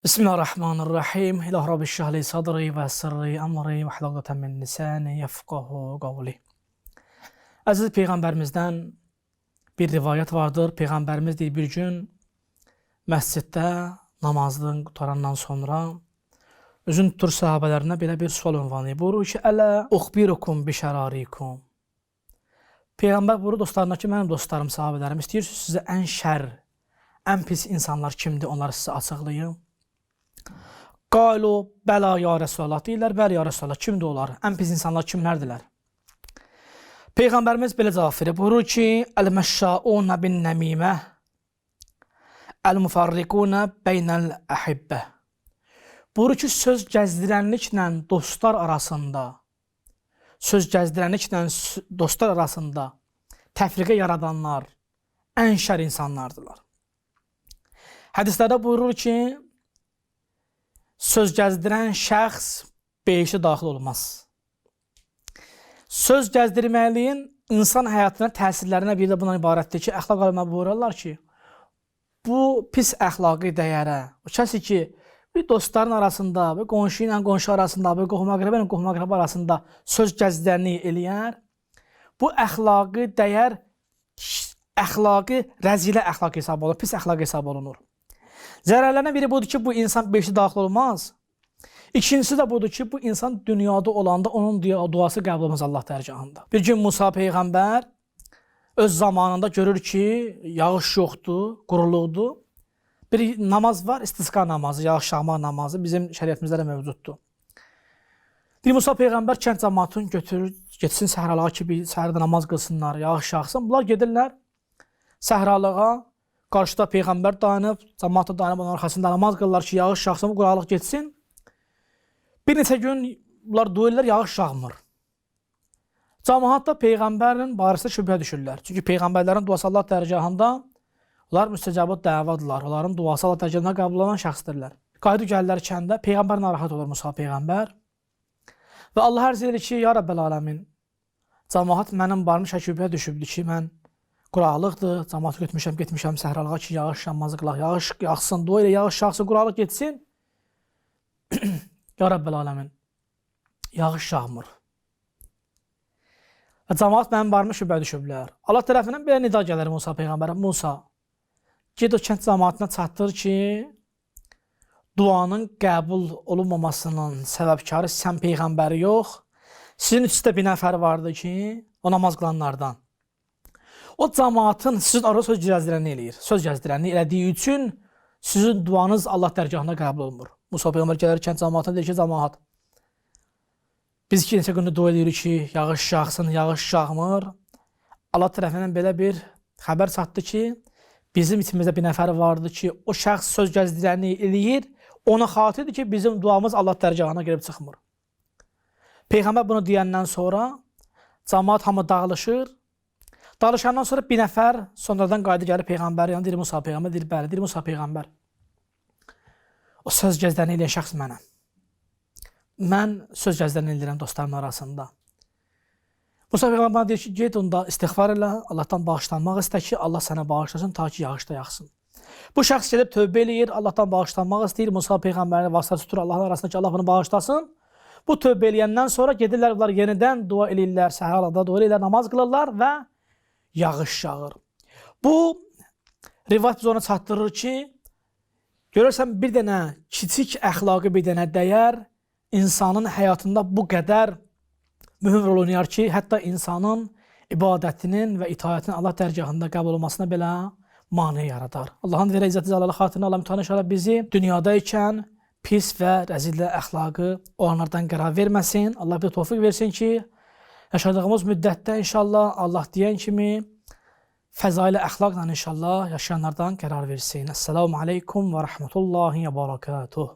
Bismillahirrahmanirrahim. İlah Rabbi şrahli sadri ve sirri amri ve hlaqatan min lisani yefqahu qavli. Əziz Peyğəmbərimizdən bir rivayət vardır. Peyğəmbərimiz deyir, bir gün məsciddə namazdan qutarandan sonra özün tutur sahabələrinə belə bir sual ünvanlayıb. Buyurur ki, Ələ uxbirukum bişərarikum. Peyğəmbər buyurur dostlarına ki, mənim dostlarım, sahabələrim, istəyirsiniz sizə ən şər, ən pis insanlar kimdir, onları sizə açıqlayım. Qalu bəla ya Rəsulallah deyirlər, bəli ya Rəsulallah, kimdir onlar? Ən pis insanlar kimlərdilər? Peyğəmbərimiz belə cavab verir. Buyurur ki, Əl-məşşaunə bin-nəmimə Əl-müfarriqunə beynəl-əhibbə. Buyurur ki, söz gəzdirənliklə dostlar arasında təfriqə yaradanlar ən şər insanlardılar. Hədislərdə buyurur ki, söz gəzdirən şəxs beşə daxil olmaz. Söz gəzdirməliyin insan həyatına təsirlərinə bir də bundan ibarətdir ki, əxlaq alimlər buyururlar ki, bu pis əxlaqi dəyərə, o kəsi ki, bir dostların arasında, bir qonşu ilə qonşu arasında, bir qohum-əqrəbə ilə qohum-əqrəbə arasında söz gəzdirənliyi eləyər, bu əxlaqi dəyər əxlaqi rəzilə əxlaq hesab olunur, pis əxlaq hesab olunur. Zərərlərdən biri budur ki, bu insan beşi daxil olmaz. İkincisi də budur ki, bu insan dünyada olanda onun duası qəbul olmaz Allah dərgahında. Bir gün Musa Peyğəmbər öz zamanında görür ki, yağış yoxdur, quruluqdur. Bir namaz var, istisqa namazı, yağış yağmaq namazı bizim şəriətimizdə də mövcuddur. Bir Musa Peyğəmbər kənd cəmaatını götürür, getsin səhralığa ki, bir səhərdə namaz qılsınlar, yağış yağsın. Bunlar gedirlər səhralığa. Qarşıda Peyğəmbər dayanıb, cəmaatı dayanıb, onun arxasında namaz qılırlar ki, yağış yağsın, quraqlıq getsin. Bir neçə gün bunlar duyurlar, yağış yağmır. Cəmaat da Peyğəmbərin barəsində şübhə düşürlər. Çünki Peyğəmbərlərin duası Allah dərgahında, onlar müstəcəbat dəvadırlar. Onların duası Allah dərgahında qəbul olunan şəxsdirlər. Qayıdıb gəlirlər kəndə, Peyğəmbər narahat olur Musa Peyğəmbər. Və Allah ərz edir ki, ya Rəbbəl aləmin, cəmaat mənim barımı şübhə düşübdür ki, mən quraqlıqdır, cəmaatı getmişəm səhralığa ki, yağış yanmazı qılaq, yağış yağsın, dua ilə yağış yağsın, quraqlıq getsin. Ya Rəbbəl aləmin, yağış yağmır. Və cəmaat mənim barımı şübhə düşüblər. Allah tərəfindən belə nida gəlir Musa Peyğəmbərə. Musa, ged o kənd cəmaatına çatdır ki, duanın qəbul olunmamasının səbəbkarı sən Peyğəmbəri yox, sizin üstdə bir nəfər vardı ki, o namaz qılanlardan. O cəmaatın sizin arada söz gəzdirənliyi eləyir. Söz gəzdirənliyi elədiyi üçün sizin duanız Allah dərgahında qəbul olunmur. Musa Peyğəmbər gəlir kənd cəmaatına deyir ki, cəmaat, biz iki neçə gündə dua edirik ki, yağış yağsın, yağış yağmır. Allah tərəfindən belə bir xəbər çatdı ki, bizim içimizdə bir nəfər vardı ki, o şəxs söz gəzdirənliyi eləyir, ona xatirdir ki, bizim duamız Allah dərgahına girib çıxmır. Peyğəmbər bunu deyəndən sonra cəmaat hamı dağılışır. Dağılışandan sonra bir nəfər sonradan qayıdı gəlir Peyğəmbər, yəni deyir Musa Peyğəmbər, deyir bəli, deyir Musa Peyğəmbər. O söz gəzdirəni eləyən şəxs mənəm. Mən söz gəzdirəni eləyirəm dostlarımın arasında. Musa Peyğəmbər deyir ki, get onda istiğfar elə, Allahdan bağışlanmaq istə ki, Allah sənə bağışlasın, ta ki yağışda yağsın. Bu şəxs gedib tövbə eləyir, Allahdan bağışlanmaq istəyir, Musa Peyğəmbərin vasitəsi tutur Allahın arasında ki, Allah bunu bağışlasın. Bu tövbə eləyəndən sonra gedirlər, bunlar yenidən dua eləyirlər, səhərada dua eləyirlər, namaz qılırlar və yağış yağır. Bu rivayət biz ona çatdırır ki, görürsən bir dənə kiçik əxlaqı bir dənə dəyər insanın həyatında bu qədər mühüm rol oynayar ki, hətta insanın ibadətinin və itaətinin Allah dərgahında qəbul olmasına belə mane yaradar. Allahın verə izzəti zəlalı xatirinə Allah mütəala inşallah bizi dünyada ikən pis və rəzillə əxlaqı olanlardan qərar verməsin. Allah bir tövfiq versin ki, yaşadığımız müddətdə inşallah Allah deyən kimi fəzailə əxlaqla inşallah yaşayanlardan qərar versin. Esselamu aleykum və rəhmətullahi və barakatuh.